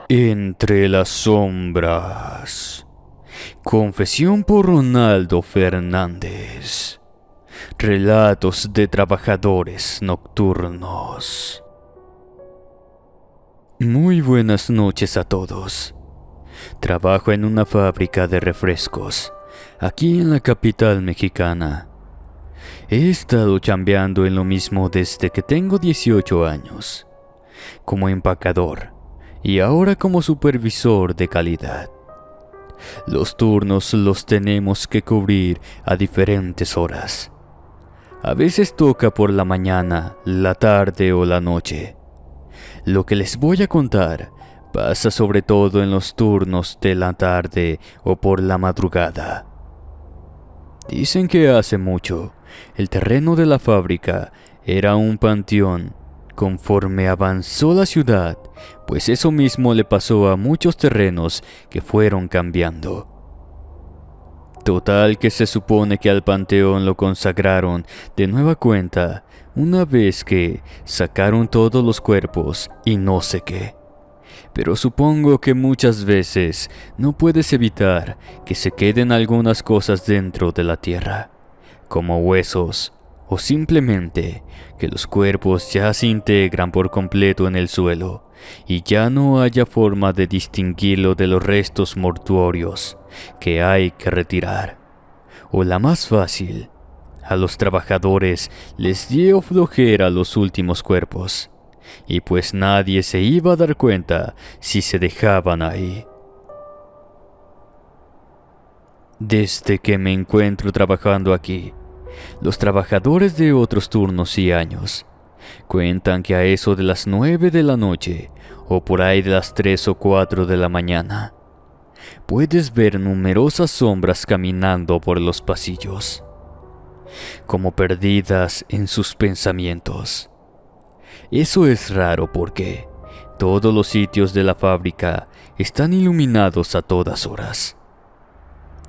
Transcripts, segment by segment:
Entre las sombras. Confesión por Ronaldo Fernández. Relatos de trabajadores nocturnos. Muy buenas noches a todos. Trabajo en una fábrica de refrescos, aquí en la capital mexicana. He estado chambeando en lo mismo desde que tengo 18 años, como empacador y ahora como supervisor de calidad. Los turnos los tenemos que cubrir a diferentes horas. A veces toca por la mañana, la tarde o la noche. Lo que les voy a contar pasa sobre todo en los turnos de la tarde o por la madrugada. Dicen que hace mucho, el terreno de la fábrica era un panteón. Conforme avanzó la ciudad, pues eso mismo le pasó a muchos terrenos que fueron cambiando. Total que se supone que al panteón lo consagraron de nueva cuenta una vez que sacaron todos los cuerpos y no sé qué. Pero supongo que muchas veces no puedes evitar que se queden algunas cosas dentro de la tierra, como huesos, o simplemente que los cuerpos ya se integran por completo en el suelo y ya no haya forma de distinguirlo de los restos mortuorios que hay que retirar. O la más fácil, a los trabajadores les dio flojera los últimos cuerpos, y pues nadie se iba a dar cuenta si se dejaban ahí. Desde que me encuentro trabajando aquí, los trabajadores de otros turnos y años cuentan que a eso de las 9 de la noche o por ahí de las 3 o 4 de la mañana, puedes ver numerosas sombras caminando por los pasillos, como perdidas en sus pensamientos. Eso es raro porque todos los sitios de la fábrica están iluminados a todas horas.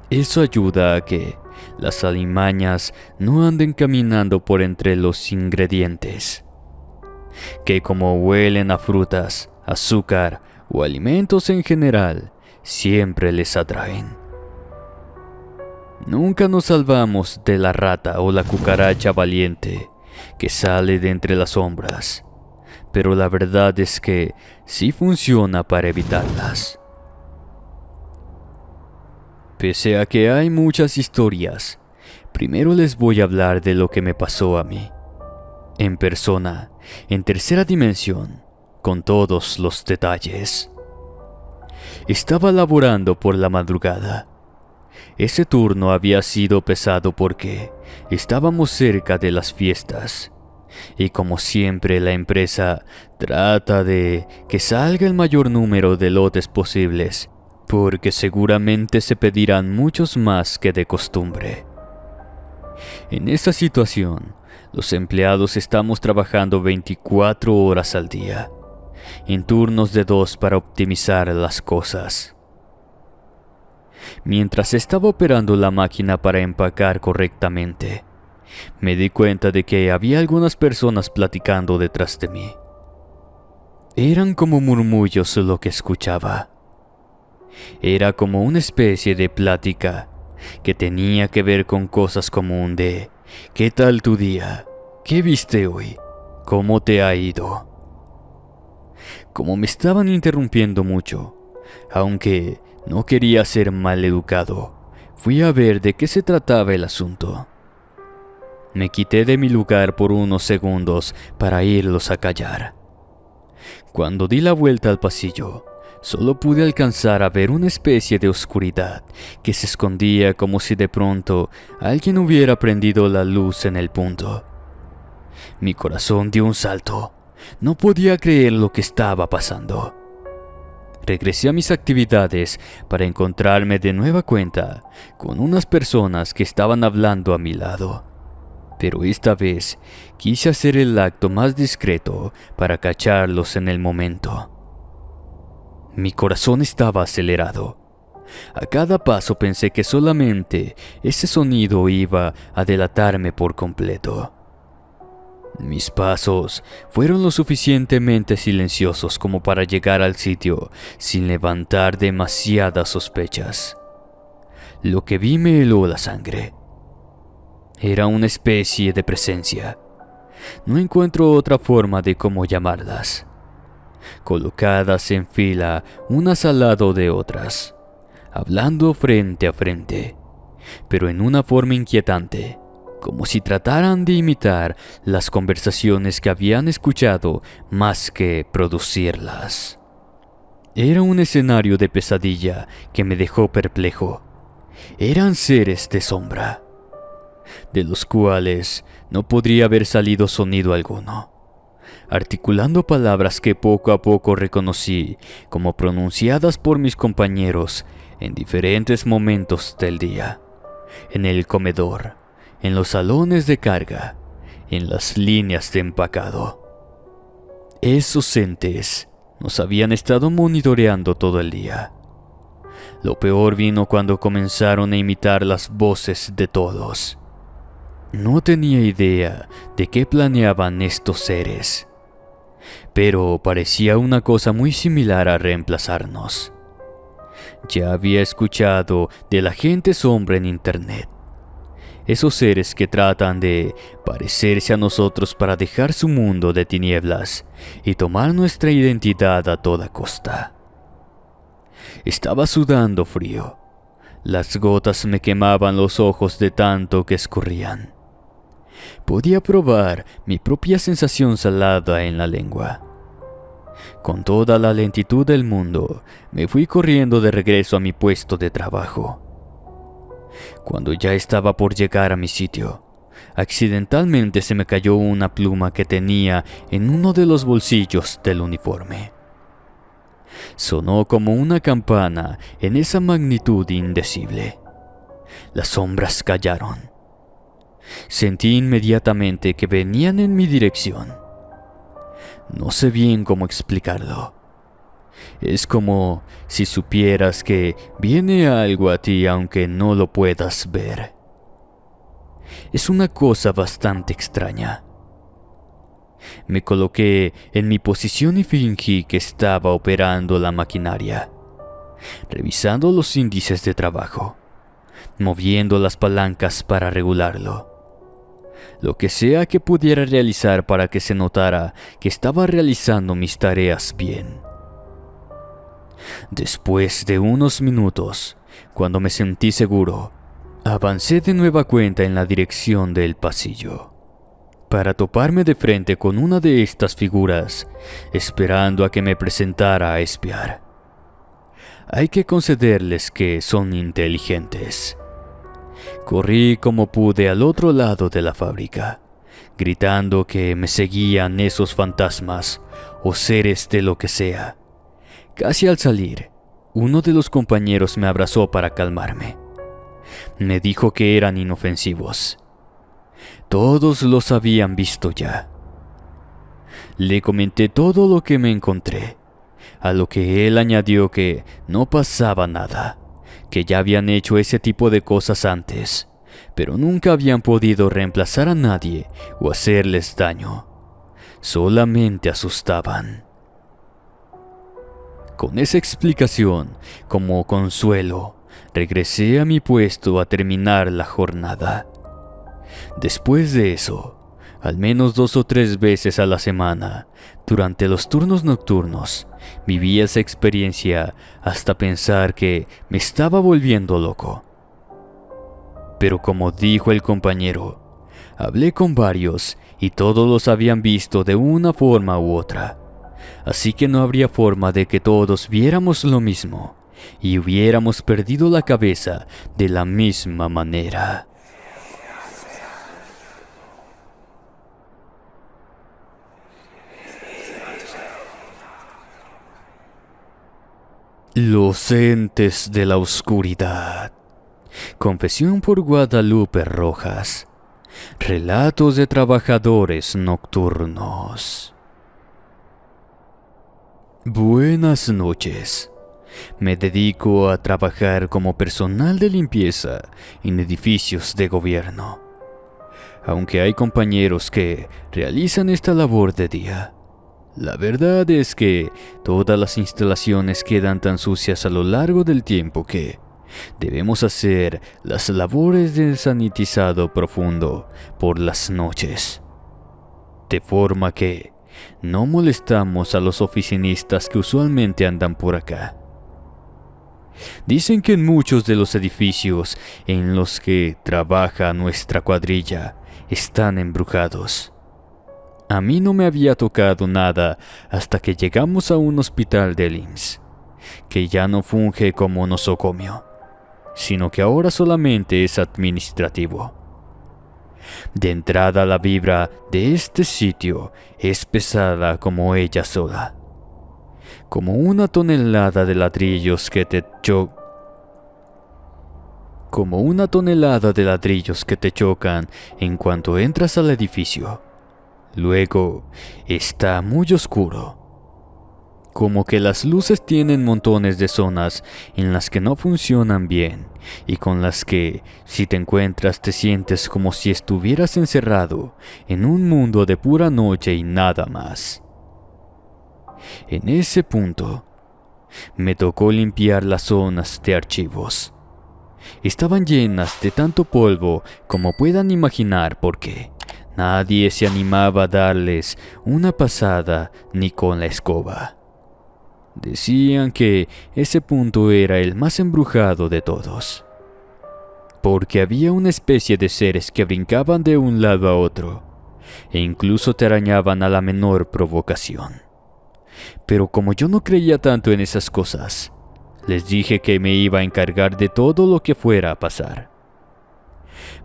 Eso ayuda a que las alimañas no anden caminando por entre los ingredientes, que como huelen a frutas, azúcar o alimentos en general, siempre les atraen. Nunca nos salvamos de la rata o la cucaracha valiente que sale de entre las sombras, pero la verdad es que sí funciona para evitarlas. Pese a que hay muchas historias, primero les voy a hablar de lo que me pasó a mí, en persona, en tercera dimensión, con todos los detalles. Estaba laborando por la madrugada. Ese turno había sido pesado porque estábamos cerca de las fiestas, y como siempre la empresa trata de que salga el mayor número de lotes posibles, porque seguramente se pedirán muchos más que de costumbre. En esta situación, los empleados estamos trabajando 24 horas al día, en turnos de 2 para optimizar las cosas. Mientras estaba operando la máquina para empacar correctamente, me di cuenta de que había algunas personas platicando detrás de mí. Eran como murmullos lo que escuchaba. Era como una especie de plática que tenía que ver con cosas como un de ¿qué tal tu día? ¿Qué viste hoy? ¿Cómo te ha ido? Como me estaban interrumpiendo mucho, aunque no quería ser maleducado, fui a ver de qué se trataba el asunto. Me quité de mi lugar por unos segundos para irlos a callar. Cuando di la vuelta al pasillo, solo pude alcanzar a ver una especie de oscuridad que se escondía como si de pronto alguien hubiera prendido la luz en el punto. Mi corazón dio un salto. No podía creer lo que estaba pasando. Regresé a mis actividades para encontrarme de nueva cuenta con unas personas que estaban hablando a mi lado. Pero esta vez quise hacer el acto más discreto para cacharlos en el momento. Mi corazón estaba acelerado. A cada paso pensé que solamente ese sonido iba a delatarme por completo. Mis pasos fueron lo suficientemente silenciosos como para llegar al sitio sin levantar demasiadas sospechas. Lo que vi me heló la sangre. Era una especie de presencia. No encuentro otra forma de cómo llamarlas. Colocadas en fila unas al lado de otras, hablando frente a frente, pero en una forma inquietante, como si trataran de imitar las conversaciones que habían escuchado más que producirlas. Era un escenario de pesadilla que me dejó perplejo. Eran seres de sombra, de los cuales no podría haber salido sonido alguno, articulando palabras que poco a poco reconocí como pronunciadas por mis compañeros en diferentes momentos del día, en el comedor, en los salones de carga, en las líneas de empacado. Esos entes nos habían estado monitoreando todo el día. Lo peor vino cuando comenzaron a imitar las voces de todos. No tenía idea de qué planeaban estos seres, pero parecía una cosa muy similar a reemplazarnos. Ya había escuchado de la gente sombra en internet. Esos seres que tratan de parecerse a nosotros para dejar su mundo de tinieblas y tomar nuestra identidad a toda costa. Estaba sudando frío. Las gotas me quemaban los ojos de tanto que escurrían. Podía probar mi propia sensación salada en la lengua. Con toda la lentitud del mundo, me fui corriendo de regreso a mi puesto de trabajo. Cuando ya estaba por llegar a mi sitio, accidentalmente se me cayó una pluma que tenía en uno de los bolsillos del uniforme. Sonó como una campana en esa magnitud indecible. Las sombras callaron. Sentí inmediatamente que venían en mi dirección. No sé bien cómo explicarlo. Es como si supieras que viene algo a ti aunque no lo puedas ver. Es una cosa bastante extraña. Me coloqué en mi posición y fingí que estaba operando la maquinaria, revisando los índices de trabajo, moviendo las palancas para regularlo. Lo que sea que pudiera realizar para que se notara que estaba realizando mis tareas bien. Después de unos minutos, cuando me sentí seguro, avancé de nueva cuenta en la dirección del pasillo, para toparme de frente con una de estas figuras, esperando a que me presentara a espiar. Hay que concederles que son inteligentes. Corrí como pude al otro lado de la fábrica, gritando que me seguían esos fantasmas o seres de lo que sea. Casi al salir, uno de los compañeros me abrazó para calmarme. Me dijo que eran inofensivos. Todos los habían visto ya. Le comenté todo lo que me encontré, a lo que él añadió que no pasaba nada, que ya habían hecho ese tipo de cosas antes, pero nunca habían podido reemplazar a nadie o hacerles daño. Solamente asustaban. Con esa explicación, como consuelo, regresé a mi puesto a terminar la jornada. Después de eso, al menos 2 o 3 veces a la semana, durante los turnos nocturnos, viví esa experiencia hasta pensar que me estaba volviendo loco. Pero como dijo el compañero, hablé con varios y todos los habían visto de una forma u otra. Así que no habría forma de que todos viéramos lo mismo y hubiéramos perdido la cabeza de la misma manera. Los entes de la oscuridad. Confesión por Guadalupe Rojas. Relatos de trabajadores nocturnos. Buenas noches. Me dedico a trabajar como personal de limpieza en edificios de gobierno. aunque hay compañeros que realizan esta labor de día. La verdad es que todas las instalaciones quedan tan sucias a lo largo del tiempo que debemos hacer las labores de sanitizado profundo por las noches. De forma que no molestamos a los oficinistas que usualmente andan por acá. Dicen que en muchos de los edificios en los que trabaja nuestra cuadrilla están embrujados. A mí no me había tocado nada hasta que llegamos a un hospital del IMSS, que ya no funge como nosocomio, sino que ahora solamente es administrativo. De entrada, la vibra de este sitio es pesada como ella sola, como una tonelada de ladrillos que te chocan en cuanto entras al edificio. Luego, está muy oscuro. Como que las luces tienen montones de zonas en las que no funcionan bien y con las que, si te encuentras, te sientes como si estuvieras encerrado en un mundo de pura noche y nada más. En ese punto, me tocó limpiar las zonas de archivos. Estaban llenas de tanto polvo como puedan imaginar porque nadie se animaba a darles una pasada ni con la escoba. Decían que ese punto era el más embrujado de todos, porque había una especie de seres que brincaban de un lado a otro e incluso te arañaban a la menor provocación. Pero como yo no creía tanto en esas cosas, les dije que me iba a encargar de todo lo que fuera a pasar.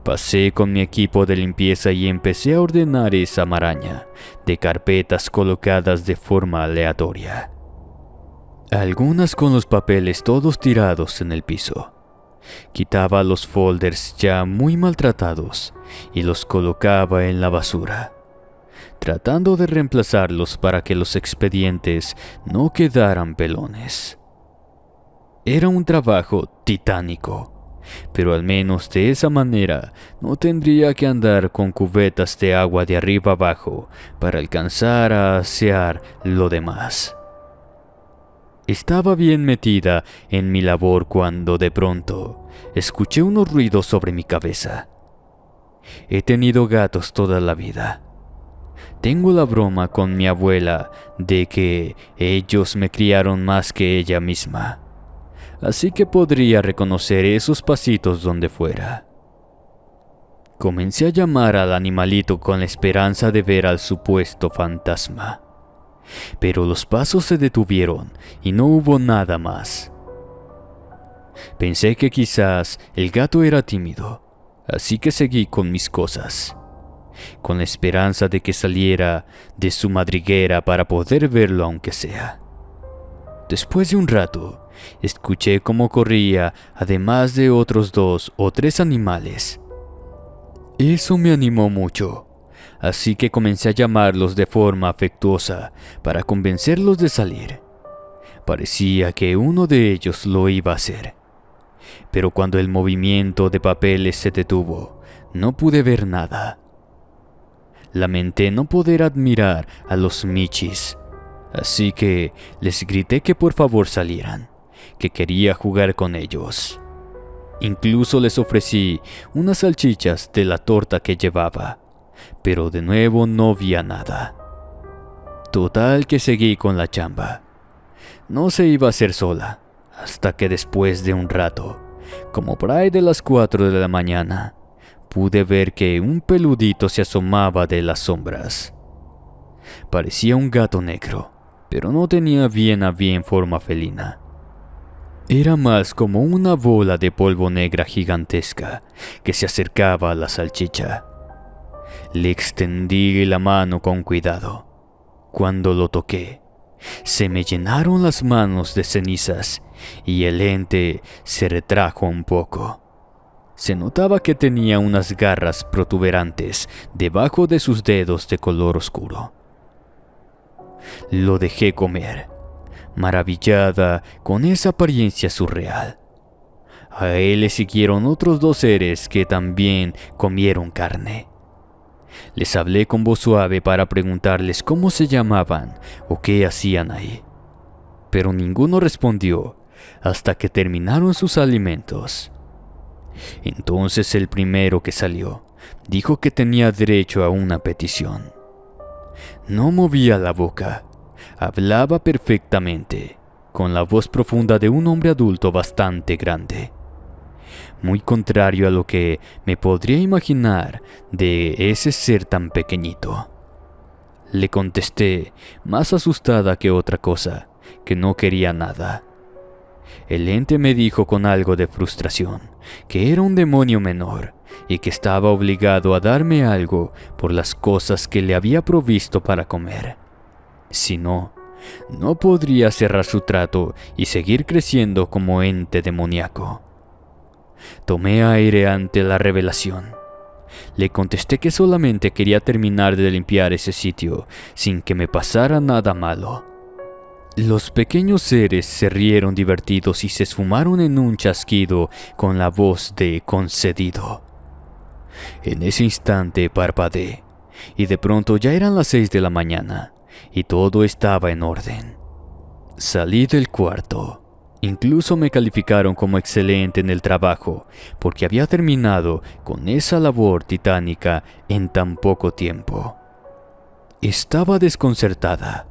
Pasé con mi equipo de limpieza y empecé a ordenar esa maraña de carpetas colocadas de forma aleatoria. Algunas con los papeles todos tirados en el piso. Quitaba los folders ya muy maltratados y los colocaba en la basura, tratando de reemplazarlos para que los expedientes no quedaran pelones. Era un trabajo titánico, pero al menos de esa manera no tendría que andar con cubetas de agua de arriba abajo para alcanzar a asear lo demás. Estaba bien metida en mi labor cuando de pronto escuché unos ruidos sobre mi cabeza. He tenido gatos toda la vida. Tengo la broma con mi abuela de que ellos me criaron más que ella misma, así que podría reconocer esos pasitos donde fuera. Comencé a llamar al animalito con la esperanza de ver al supuesto fantasma, pero los pasos se detuvieron y no hubo nada más. Pensé que quizás el gato era tímido, así que seguí con mis cosas, con la esperanza de que saliera de su madriguera para poder verlo aunque sea. Después de un rato, escuché cómo corría, además de otros 2 o 3 animales. Eso me animó mucho, así que comencé a llamarlos de forma afectuosa para convencerlos de salir. Parecía que uno de ellos lo iba a hacer, pero cuando el movimiento de papeles se detuvo, no pude ver nada. Lamenté no poder admirar a los michis, así que les grité que por favor salieran, que quería jugar con ellos. Incluso les ofrecí unas salchichas de la torta que llevaba, pero de nuevo no vi nada. Total que seguí con la chamba. No se iba a hacer sola, hasta que después de un rato, como por ahí de las 4 de la mañana, pude ver que un peludito se asomaba de las sombras. Parecía un gato negro, pero no tenía bien a bien forma felina. Era más como una bola de polvo negra gigantesca que se acercaba a la salchicha. Le extendí la mano con cuidado. Cuando lo toqué, se me llenaron las manos de cenizas y el ente se retrajo un poco. Se notaba que tenía unas garras protuberantes debajo de sus dedos de color oscuro. Lo dejé comer, maravillada con esa apariencia surreal. A él le siguieron otros 2 seres que también comieron carne. Les hablé con voz suave para preguntarles cómo se llamaban o qué hacían ahí. Pero ninguno respondió hasta que terminaron sus alimentos. Entonces el primero que salió dijo que tenía derecho a una petición. No movía la boca, hablaba perfectamente, con la voz profunda de un hombre adulto bastante grande. Muy contrario a lo que me podría imaginar de ese ser tan pequeñito. Le contesté, más asustada que otra cosa, que no quería nada. El ente me dijo con algo de frustración que era un demonio menor y que estaba obligado a darme algo por las cosas que le había provisto para comer. Si no, no podría cerrar su trato y seguir creciendo como ente demoníaco. Tomé aire ante la revelación. Le contesté que solamente quería terminar de limpiar ese sitio sin que me pasara nada malo. Los pequeños seres se rieron divertidos y se esfumaron en un chasquido con la voz de concedido. En ese instante parpadeé y de pronto ya eran las 6 de la mañana y todo estaba en orden. Salí del cuarto. Incluso me calificaron como excelente en el trabajo porque había terminado con esa labor titánica en tan poco tiempo. Estaba desconcertada,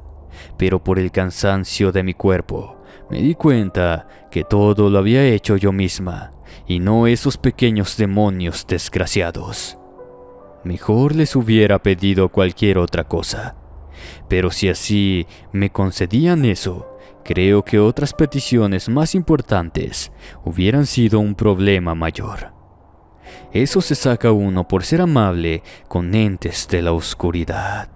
pero por el cansancio de mi cuerpo me di cuenta que todo lo había hecho yo misma y no esos pequeños demonios desgraciados. Mejor les hubiera pedido cualquier otra cosa, pero si así me concedían eso, creo que otras peticiones más importantes hubieran sido un problema mayor. Eso se saca uno por ser amable con entes de la oscuridad.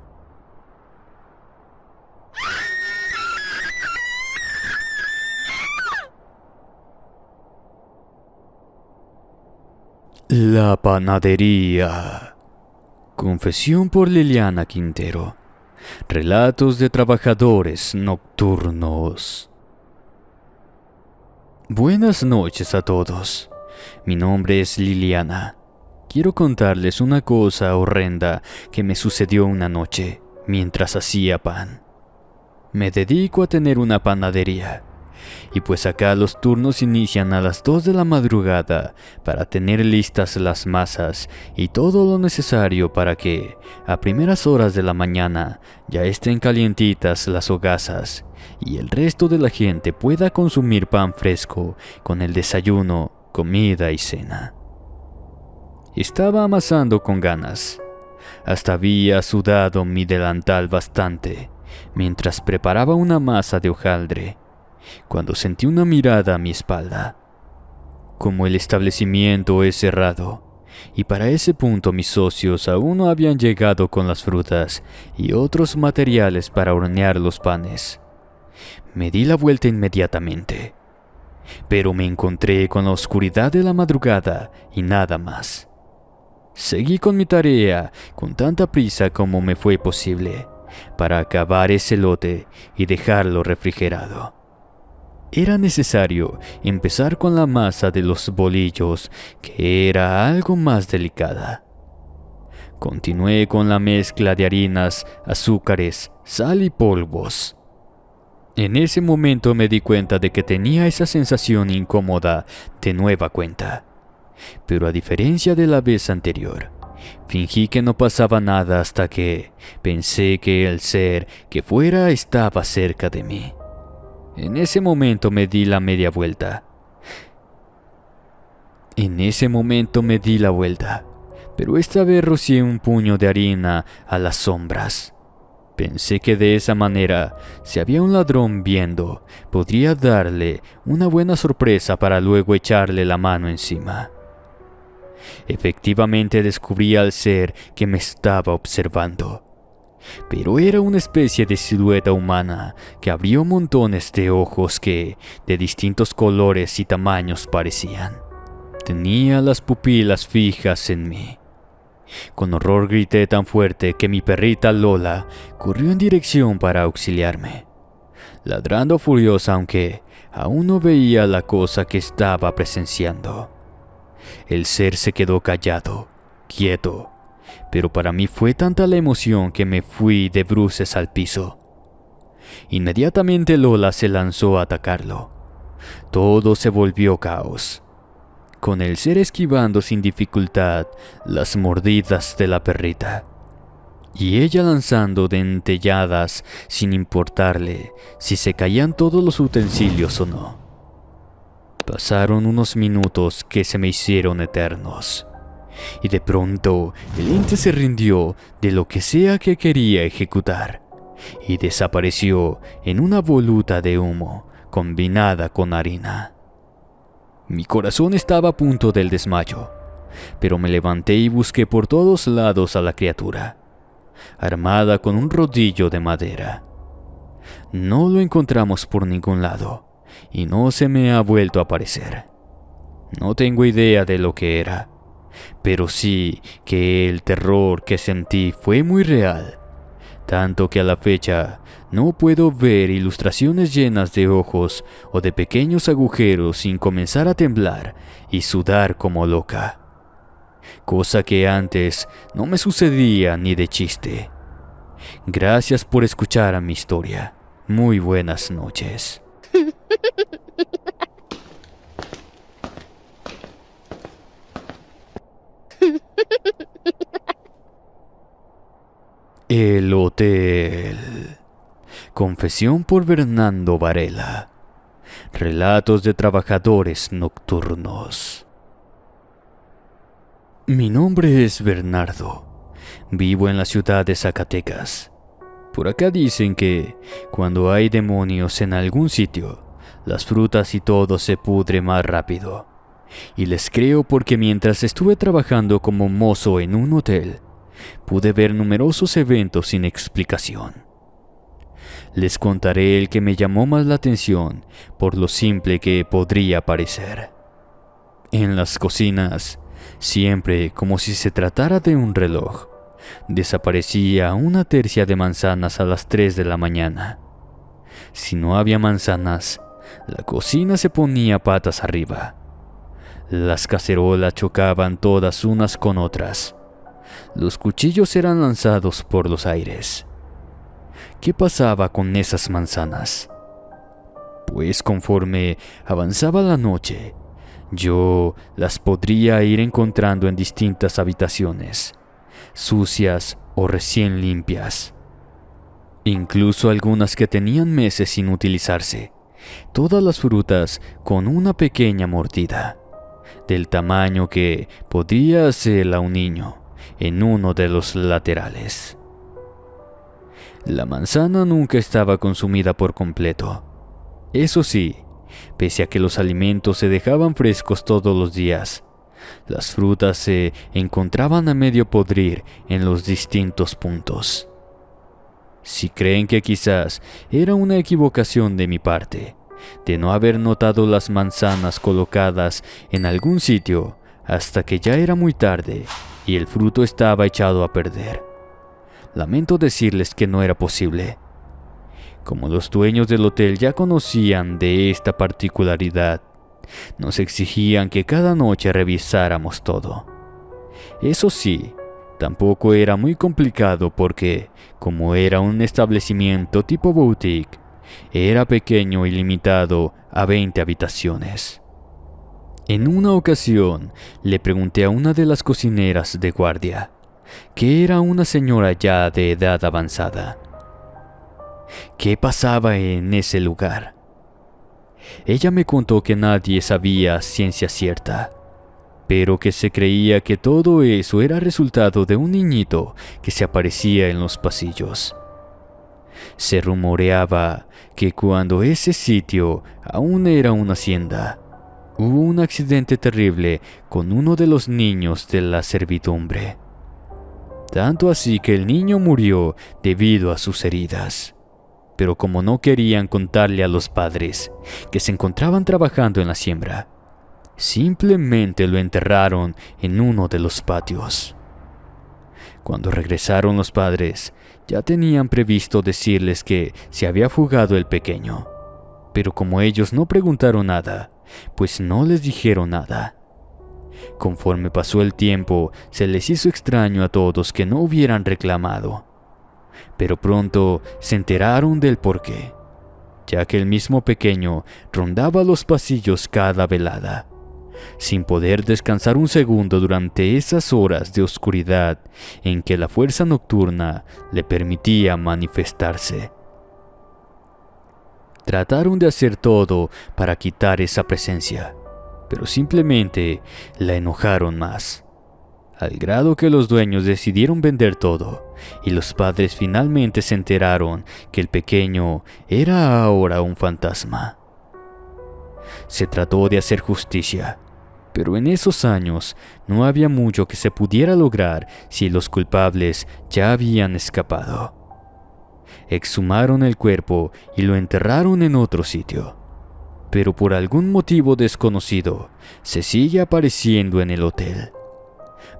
La panadería. Confesión por Liliana Quintero. Relatos de trabajadores nocturnos. Buenas noches a todos. Mi nombre es Liliana. Quiero contarles una cosa horrenda que me sucedió una noche mientras hacía pan. Me dedico a tener una panadería. Y pues acá los turnos inician a las 2 de la madrugada para tener listas las masas y todo lo necesario para que, a primeras horas de la mañana, ya estén calientitas las hogazas y el resto de la gente pueda consumir pan fresco con el desayuno, comida y cena. Estaba amasando con ganas. Hasta había sudado mi delantal bastante mientras preparaba una masa de hojaldre, cuando sentí una mirada a mi espalda. Como el establecimiento es cerrado, y para ese punto mis socios aún no habían llegado con las frutas y otros materiales para hornear los panes, me di la vuelta inmediatamente, pero me encontré con la oscuridad de la madrugada y nada más. Seguí con mi tarea con tanta prisa como me fue posible para acabar ese lote y dejarlo refrigerado. Era necesario empezar con la masa de los bolillos, que era algo más delicada. Continué con la mezcla de harinas, azúcares, sal y polvos. En ese momento me di cuenta de que tenía esa sensación incómoda de nueva cuenta. Pero a diferencia de la vez anterior, fingí que no pasaba nada hasta que pensé que el ser que fuera estaba cerca de mí. En ese momento me di la vuelta, pero esta vez rocié un puño de harina a las sombras. Pensé que de esa manera, si había un ladrón viendo, podría darle una buena sorpresa para luego echarle la mano encima. Efectivamente descubrí al ser que me estaba observando. Pero era una especie de silueta humana que abrió montones de ojos que, de distintos colores y tamaños parecían. Tenía las pupilas fijas en mí. Con horror grité tan fuerte que mi perrita Lola corrió en dirección para auxiliarme, ladrando furiosa aunque aún no veía la cosa que estaba presenciando. El ser se quedó callado, quieto, pero para mí fue tanta la emoción que me fui de bruces al piso. Inmediatamente Lola se lanzó a atacarlo. Todo se volvió caos, con el ser esquivando sin dificultad las mordidas de la perrita, y ella lanzando dentelladas sin importarle si se caían todos los utensilios o no. Pasaron unos minutos que se me hicieron eternos, y de pronto el ente se rindió de lo que sea que quería ejecutar, y desapareció en una voluta de humo combinada con harina. Mi corazón estaba a punto del desmayo, pero me levanté y busqué por todos lados a la criatura, armada con un rodillo de madera. No lo encontramos por ningún lado, y no se me ha vuelto a aparecer. No tengo idea de lo que era, pero sí que el terror que sentí fue muy real, tanto que a la fecha no puedo ver ilustraciones llenas de ojos o de pequeños agujeros sin comenzar a temblar y sudar como loca, cosa que antes no me sucedía ni de chiste. Gracias por escuchar a mi historia. Muy buenas noches. El hotel. Confesión por Bernardo Varela. Relatos de trabajadores nocturnos. Mi nombre es Bernardo. Vivo en la ciudad de Zacatecas. Por acá dicen que cuando hay demonios en algún sitio, las frutas y todo se pudre más rápido. Y les creo porque mientras estuve trabajando como mozo en un hotel, pude ver numerosos eventos sin explicación. Les contaré el que me llamó más la atención por lo simple que podría parecer. En las cocinas, siempre como si se tratara de un reloj, desaparecía una tercia de manzanas a las 3 de la mañana. Si no había manzanas, la cocina se ponía patas arriba. Las cacerolas chocaban todas unas con otras. Los cuchillos eran lanzados por los aires. ¿Qué pasaba con esas manzanas? Pues conforme avanzaba la noche, yo las podría ir encontrando en distintas habitaciones, sucias o recién limpias. Incluso algunas que tenían meses sin utilizarse, todas las frutas con una pequeña mordida, del tamaño que podría hacerla un niño, en uno de los laterales. La manzana nunca estaba consumida por completo. Eso sí, pese a que los alimentos se dejaban frescos todos los días, las frutas se encontraban a medio podrir en los distintos puntos. Si creen que quizás era una equivocación de mi parte, de no haber notado las manzanas colocadas en algún sitio hasta que ya era muy tarde y el fruto estaba echado a perder, lamento decirles que no era posible. Como los dueños del hotel ya conocían de esta particularidad, nos exigían que cada noche revisáramos todo. Eso sí, tampoco era muy complicado porque, como era un establecimiento tipo boutique, era pequeño y limitado a 20 habitaciones. En una ocasión, le pregunté a una de las cocineras de guardia, que era una señora ya de edad avanzada, ¿qué pasaba en ese lugar? Ella me contó que nadie sabía ciencia cierta, pero que se creía que todo eso era resultado de un niñito que se aparecía en los pasillos. Se rumoreaba que cuando ese sitio aún era una hacienda, hubo un accidente terrible con uno de los niños de la servidumbre. Tanto así que el niño murió debido a sus heridas. Pero como no querían contarle a los padres que se encontraban trabajando en la siembra, simplemente lo enterraron en uno de los patios. Cuando regresaron los padres, ya tenían previsto decirles que se había fugado el pequeño, pero como ellos no preguntaron nada, pues no les dijeron nada. Conforme pasó el tiempo, se les hizo extraño a todos que no hubieran reclamado. Pero pronto se enteraron del porqué, ya que el mismo pequeño rondaba los pasillos cada velada, sin poder descansar un segundo durante esas horas de oscuridad en que la fuerza nocturna le permitía manifestarse. Trataron de hacer todo para quitar esa presencia, pero simplemente la enojaron más, al grado que los dueños decidieron vender todo, y los padres finalmente se enteraron que el pequeño era ahora un fantasma. Se trató de hacer justicia, pero en esos años no había mucho que se pudiera lograr si los culpables ya habían escapado. Exhumaron el cuerpo y lo enterraron en otro sitio, pero por algún motivo desconocido se sigue apareciendo en el hotel.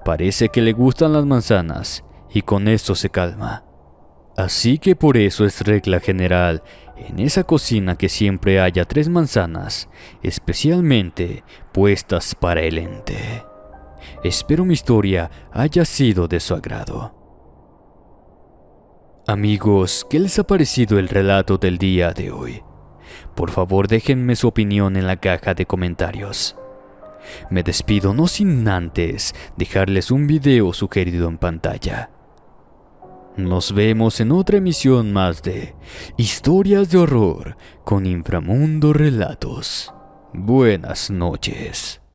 Parece que le gustan las manzanas y con eso se calma. Así que por eso es regla general en esa cocina que siempre haya 3 manzanas, especialmente puestas para el ente. Espero mi historia haya sido de su agrado. Amigos, ¿qué les ha parecido el relato del día de hoy? Por favor, déjenme su opinión en la caja de comentarios. Me despido no sin antes dejarles un video sugerido en pantalla. Nos vemos en otra emisión más de Historias de Horror con Inframundo Relatos. Buenas noches.